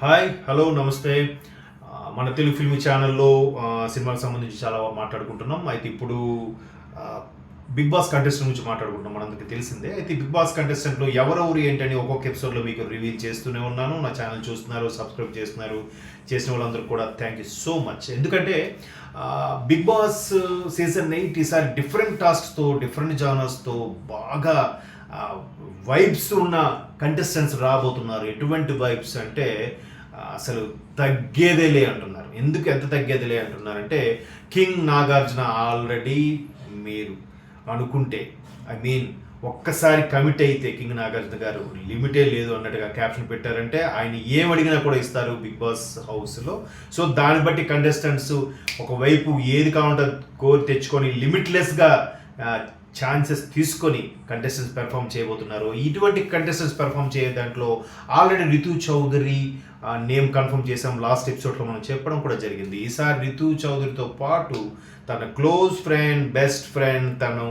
Hi hello నమస్తే. మన Telugu film ఛానల్లో సినిమాకి సంబంధించి చాలా మాట్లాడుకుంటున్నాం. అయితే ఇప్పుడు బిగ్ బాస్ కంటెస్టెంట్ గురించి మాట్లాడుకుంటున్నాం. మనందరికీ తెలిసిందే. అయితే బిగ్ బాస్ కంటెస్టెంట్లో ఎవరెవరు ఏంటని ఒక్కొక్క ఎపిసోడ్లో మీకు రివీల్ చేస్తూనే ఉన్నాను. నా ఛానల్ చూస్తున్నారు, సబ్స్క్రైబ్ చేస్తున్నారు. చేసిన వాళ్ళందరూ కూడా థ్యాంక్ యూ సో మచ్. ఎందుకంటే బిగ్ బాస్ సీజన్ 8 ఈసారి డిఫరెంట్ టాస్క్స్తో, డిఫరెంట్ జానర్స్తో బాగా వైబ్స్ ఉన్న కంటెస్టెంట్స్ రాబోతున్నారు. ఎటువంటి వైబ్స్ అంటే అసలు తగ్గేదేలే అంటున్నారు. ఎందుకు ఎంత తగ్గేదిలే అంటున్నారంటే కింగ్ నాగార్జున ఆల్రెడీ మీరు అనుకుంటే ఒక్కసారి కమిట్ అయితే కింగ్ నాగార్జున గారు లిమిటే లేదు అన్నట్టుగా క్యాప్షన్ పెట్టారంటే ఆయన ఏం అడిగినా కూడా ఇస్తారు బిగ్ బాస్ హౌస్లో. సో దాన్ని బట్టి కంటెస్టెంట్స్ ఒకవైపు ఏది కావాలంటే కోరి తెచ్చుకొని లిమిట్లెస్గా ఛాన్సెస్ తీసుకొని కంటెస్టెంట్స్ పెర్ఫామ్ చేయబోతున్నారు. ఇటువంటి కంటెస్టెంట్స్ పెర్ఫామ్ చేయ దాంట్లో already Ritu Chaudhary name confirm చేసాం. లాస్ట్ ఎపిసోడ్లో మనం చెప్పడం కూడా జరిగింది. ఈసారి రితు చౌదరితో పాటు తన క్లోజ్ ఫ్రెండ్, బెస్ట్ ఫ్రెండ్, తను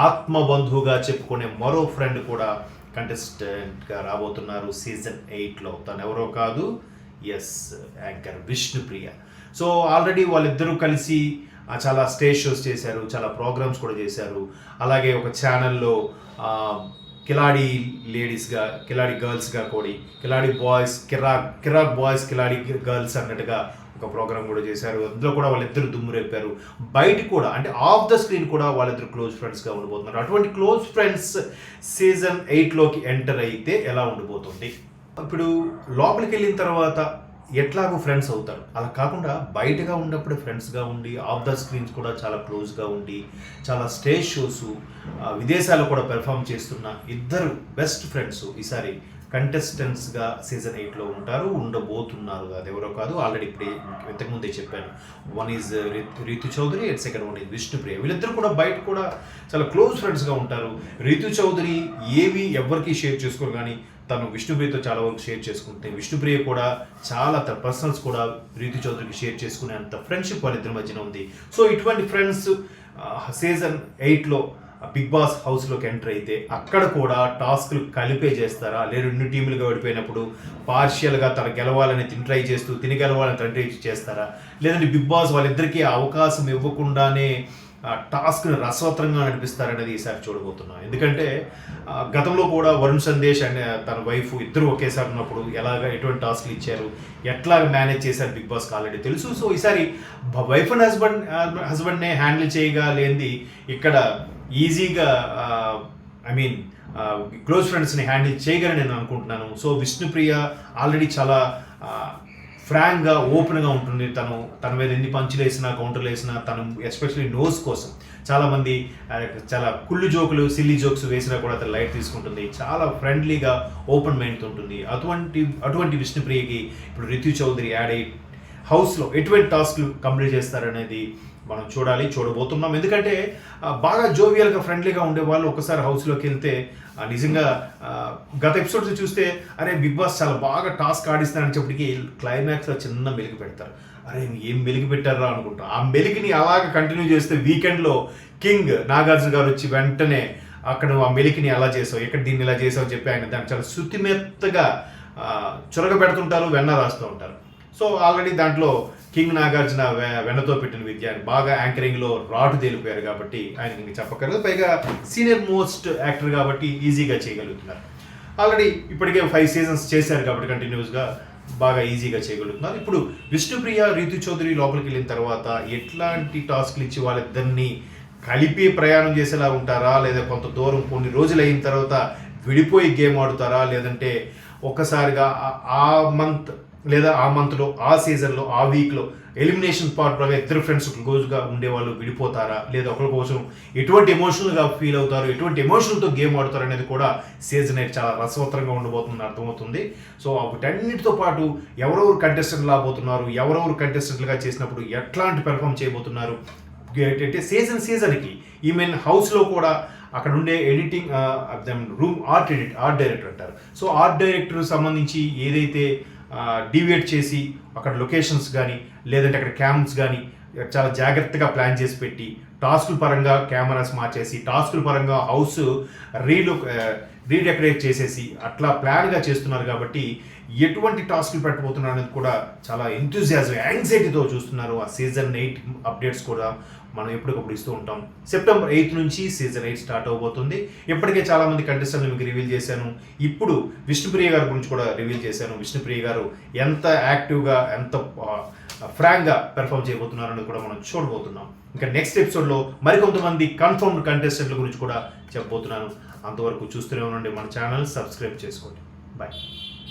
ఆత్మబంధువుగా చెప్పుకునే మరో ఫ్రెండ్ కూడా కంటెస్టెంట్గా రాబోతున్నారు సీజన్ 8లో. తను ఎవరో కాదు, యాంకర్ విష్ణుప్రియ. సో ఆల్రెడీ వాళ్ళిద్దరూ కలిసి చాలా స్టేజ్ షోస్ చేశారు, చాలా ప్రోగ్రామ్స్ కూడా చేశారు. అలాగే ఒక ఛానల్లో కిలాడి లేడీస్గా, కిలాడి గర్ల్స్గా కూడా, కిలాడి బాయ్స్, కిరాక్ బాయ్స్, కిలాడి గర్ల్స్ అన్నట్టుగా ఒక ప్రోగ్రామ్ కూడా చేశారు. అందులో కూడా వాళ్ళిద్దరు దుమ్ము రేపారు. బయట కూడా అంటే ఆఫ్ ద స్క్రీన్ కూడా వాళ్ళిద్దరు క్లోజ్ ఫ్రెండ్స్గా ఉండిపోతున్నారు. అటువంటి క్లోజ్ ఫ్రెండ్స్ సీజన్ 8లోకి ఎంటర్ అయితే ఎలా ఉండిపోతుంది? ఇప్పుడు లోపలికి వెళ్ళిన తర్వాత ఎట్లాగో ఫ్రెండ్స్ అవుతారు. అలా కాకుండా బయటగా ఉన్నప్పుడు ఫ్రెండ్స్గా ఉండి ఆఫ్ ద స్క్రీన్స్ కూడా చాలా క్లోజ్గా ఉండి చాలా స్టేజ్ షోస్ విదేశాల్లో కూడా పెర్ఫామ్ చేస్తున్న ఇద్దరు బెస్ట్ ఫ్రెండ్స్ ఈసారి కంటెస్టెంట్స్గా సీజన్ 8లో ఉండబోతున్నారు. అది ఎవరో కాదు, ఆల్రెడీ ఇప్పుడే ఇంతకుముందే చెప్పాను. One is Ritu Chaudhary and second one is Vishnupriya. వీళ్ళిద్దరు కూడా బయట కూడా చాలా క్లోజ్ ఫ్రెండ్స్గా ఉంటారు. రితు చౌదరి ఏవి ఎవరికి షేర్ చేసుకోరు, కానీ తను విష్ణుప్రియతో చాలా వరకు షేర్ చేసుకుంటే, విష్ణుప్రియ కూడా చాలా తన పర్సనల్స్ కూడా రితు చౌదరికి షేర్ చేసుకునే అంత ఫ్రెండ్షిప్ వాళ్ళిద్దరి మధ్యన ఉంది. సో ఇటువంటి ఫ్రెండ్స్ సీజన్ 8లో బిగ్ బాస్ హౌస్లోకి ఎంటర్ అయితే అక్కడ కూడా టాస్క్లు కలిపే చేస్తారా, లేదా 2 టీములుగా ఓడిపోయినప్పుడు పార్షియల్గా తన గెలవాలని ట్రై చేస్తూ గెలవాలని ట్రై చేస్తారా, లేదంటే బిగ్ బాస్ వాళ్ళిద్దరికీ అవకాశం ఇవ్వకుండానే టాస్క్ని రసవత్రంగా నడిపిస్తారనేది ఈసారి చూడబోతున్నాం. ఎందుకంటే గతంలో కూడా వరుణ్ సందేశ్ అండ్ తన వైఫ్ ఇద్దరు ఒకేసారి ఉన్నప్పుడు ఎటువంటి టాస్క్లు ఇచ్చారు, ఎట్లా మేనేజ్ చేశారు బిగ్ బాస్కి ఆల్రెడీ తెలుసు. సో ఈసారి వైఫ్ అండ్ హస్బెండ్నే హ్యాండిల్ చేయగలేంది ఇక్కడ ఈజీగా క్లోజ్ ఫ్రెండ్స్ని హ్యాండిల్ చేయగలని నేను అనుకుంటున్నాను. సో విష్ణుప్రియ ఆల్రెడీ చాలా ఫ్రాంక్గా, ఓపెన్గా ఉంటుంది. తన మీద ఎన్ని పంచులు వేసినా, కౌంటర్లు వేసినా, తను ఎస్పెషల్లీ నోస్ కోసం చాలామంది చాలా కుళ్ళు జోకులు, సిల్లీ జోక్స్ వేసినా కూడా తను లైట్ తీసుకుంటుంది. చాలా ఫ్రెండ్లీగా, ఓపెన్ మైండ్తో ఉంటుంది. అటువంటి విష్ణుప్రియకి ఇప్పుడు రితు చౌదరి యాడ్ అయ్యి హౌస్లో ఎటువంటి టాస్క్లు కంప్లీట్ చేస్తారనేది మనం చూడబోతున్నాం. ఎందుకంటే బాగా జోవియల్గా, ఫ్రెండ్లీగా ఉండే వాళ్ళు ఒకసారి హౌస్లోకి వెళ్తే నిజంగా గత ఎపిసోడ్స్ చూస్తే అరే బిగ్ బాస్ చాలా బాగా టాస్క్ ఆడిస్తారనేటప్పటికీ క్లైమాక్స్లో చిన్న మెలిగి పెడతారు. అరే ఏం మెలిగి పెట్టారా అనుకుంటాం. ఆ మెలిగిని అలాగ కంటిన్యూ చేస్తే వీకెండ్లో కింగ్ నాగార్జున గారు వచ్చి వెంటనే అక్కడ ఆ మెలికిని ఎలా చేసావు, ఎక్కడ దీన్ని ఇలా చేసావు చెప్పి ఆయన దాన్ని చాలా శుతిమెత్తగా చొరగ పెడుతుంటారు, వెన్న రాస్తూ ఉంటారు. సో ఆల్రెడీ దాంట్లో కింగ్ నాగార్జున వెన్నతో పెట్టిన విద్యాన్ని బాగా యాంకరింగ్లో రాటు తేలిపోయారు కాబట్టి ఆయనకి ఇంక చెప్పక్కర్లేదు. పైగా సీనియర్ మోస్ట్ యాక్టర్ కాబట్టి ఈజీగా చేయగలుగుతున్నారు. ఆల్రెడీ ఇప్పటికే 5 సీజన్స్ చేశారు కాబట్టి కంటిన్యూస్గా బాగా ఈజీగా చేయగలుగుతున్నారు. ఇప్పుడు విష్ణుప్రియ, రితు చౌదరి లోపలికి వెళ్ళిన తర్వాత ఎట్లాంటి టాస్క్లు ఇచ్చి వాళ్ళిద్దరినీ కలిపి ప్రయాణం చేసేలా ఉంటారా, లేదా కొంత దూరం కొన్ని రోజులు అయిన తర్వాత విడిపోయి గేమ్ ఆడుతారా, లేదంటే ఒక్కసారిగా ఆ మంత్ లేదా ఆ మంత్లో, ఆ సీజన్లో, ఆ వీక్లో ఎలిమినేషన్ పార్ట్ ప్రకారం ఇద్దరు ఫ్రెండ్స్ క్లోజ్గా ఉండేవాళ్ళు విడిపోతారా, లేదా ఒకరి కోసం ఎటువంటి ఎమోషనల్గా ఫీల్ అవుతారు, ఎటువంటి ఎమోషన్తో గేమ్ ఆడుతారు అనేది కూడా సీజన్ 8 చాలా రసవత్తరంగా ఉండబోతుంది అర్థమవుతుంది. సో వీటన్నిటితో పాటు ఎవరెవరు కంటెస్టెంట్లు రాబోతున్నారు, ఎవరెవరు కంటెస్టెంట్లుగా చేసినప్పుడు ఎట్లాంటి పెర్ఫామ్ చేయబోతున్నారు అంటే సీజన్కి హౌస్లో కూడా అక్కడ ఉండే ఎడిటింగ్ రూమ్ ఆర్ట్ డైరెక్టర్ అంటారు. సో ఆర్ట్ డైరెక్టర్ సంబంధించి ఏదైతే డీవియేట్ చేసి అక్కడ లొకేషన్స్ కానీ, లేదంటే అక్కడ క్యామ్స్ కానీ చాలా జాగ్రత్తగా ప్లాన్ చేసి పెట్టి, టాస్కుల పరంగా కెమెరాస్ మార్చేసి, టాస్కుల పరంగా హౌస్ రీడెకరేట్ చేసేసి అట్లా ప్లాన్గా చేస్తున్నారు కాబట్టి ఎటువంటి టాస్క్లు పెట్టబోతున్నారు అనేది కూడా చాలా ఎంతూజియాజం యాంగ్జైటీతో చూస్తున్నారు. ఆ సీజన్ 8 అప్డేట్స్ కూడా మనం ఎప్పటికప్పుడు ఇస్తూ ఉంటాం. సెప్టెంబర్ 8 నుంచి సీజన్ 8 స్టార్ట్ అవబోతుంది. ఇప్పటికే చాలామంది కంటెస్టెంట్లు మీకు రివీల్ చేశాను. ఇప్పుడు విష్ణుప్రియ గారి గురించి కూడా రివీల్ చేశాను. విష్ణుప్రియ గారు ఎంత యాక్టివ్గా ఎంత ఫ్రాంక్గా పెర్ఫామ్ చేయబోతున్నారని కూడా మనం చూడబోతున్నాం. ఇంకా నెక్స్ట్ ఎపిసోడ్లో మరికొంతమంది కన్ఫర్మ్డ్ కంటెస్టెంట్ల గురించి కూడా చెప్పబోతున్నాను. అంతవరకు చూస్తూనే ఉండండి మన ఛానల్, సబ్స్క్రైబ్ చేసుకోండి. బాయ్.